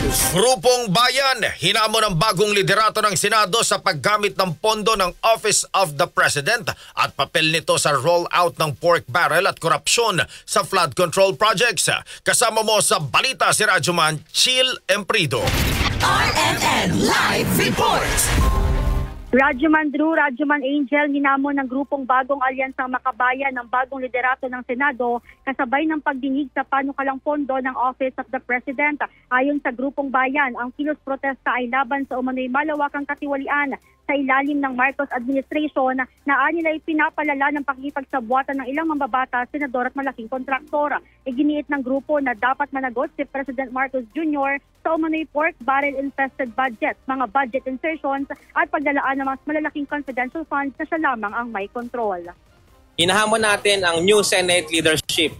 News. Grupong Bayan, hinamon ng bagong liderato ng Senado sa paggamit ng pondo ng Office of the President at papel nito sa rollout ng pork barrel at korupsyon sa flood control projects. Kasama mo sa balita si Radyoman Chill Emprido. RMN Live Report. Radyoman Drew, Radyoman Angel, hinamon ng grupong Bagong Alyansang Makabayan ng bagong liderato ng Senado kasabay ng pagdinig sa panukalang pondo ng Office of the President. Ayon sa grupong Bayan, ang kilos protesta ay laban sa umano'y malawakang katiwalian sa ilalim ng Marcos administration na anila ay pinapalala ng pakikipagsabuatan ng ilang mambabatas, senador at malaking kontraktor. Iginiit ng grupo na dapat managot si President Marcos Jr. sa umano'y pork barrel-infested budget, mga budget insertions at paglalaan ng mas malalaking confidential funds na siya lamang ang may control. Hinahamon natin ang new Senate leadership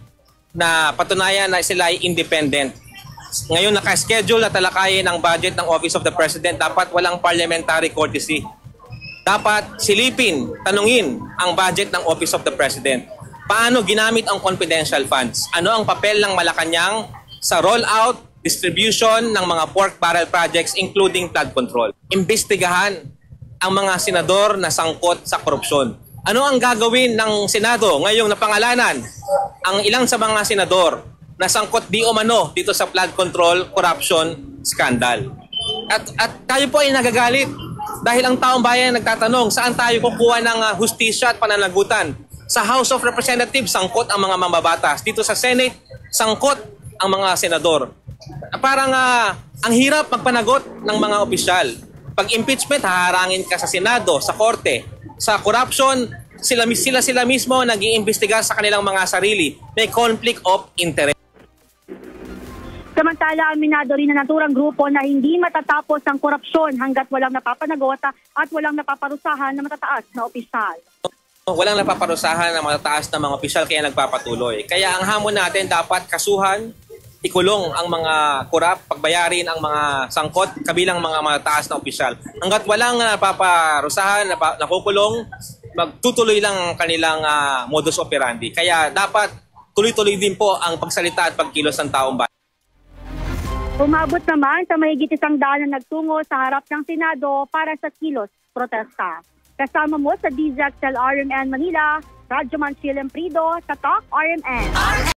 na patunayan na sila ay independent. Ngayon naka-schedule na talakayin ang budget ng Office of the President, dapat walang parliamentary courtesy. Dapat silipin, tanungin ang budget ng Office of the President. Paano ginamit ang confidential funds? Ano ang papel ng Malacanang sa rollout, distribution ng mga pork barrel projects including flood control? Imbestigahan ang mga senador na sangkot sa korupsyon. Ano ang gagawin ng Senado ngayong napangalanan ang ilang sa mga senador na sangkot di umano dito sa flood control corruption scandal? At tayo po ay nagagalit dahil ang taong bayan nagtatanong saan tayo kukuha ng hustisya at pananagutan. Sa House of Representatives, sangkot ang mga mambabatas. Dito sa Senate, sangkot ang mga senador. Parang ang hirap magpanagot ng mga opisyal. Pag impeachment, haharangin ka sa Senado, sa Korte. Sa corruption, sila mismo nag-iimbestiga sa kanilang mga sarili. May conflict of interest. Samantala, aminado rin na naturang grupo na hindi matatapos ang korupsyon hanggat walang napapanagot at walang napaparusahan na matataas na opisyal. Walang napaparusahan na matataas na mga opisyal kaya nagpapatuloy. Kaya ang hamon natin dapat kasuhan, ikulong ang mga korap, pagbayarin ang mga sangkot kabilang mga matataas na opisyal. Hanggat walang napaparusahan, nakukulong, magtutuloy lang ang kanilang modus operandi. Kaya dapat tuloy-tuloy din po ang pagsalita at pagkilos ng taong bayan. Umabot naman sa mahigit 100 na nagtungo sa harap ng Senado para sa kilos protesta. Kasama mo sa DZXL RMN Manila, Radyoman Chill Emprido sa Talk RMN.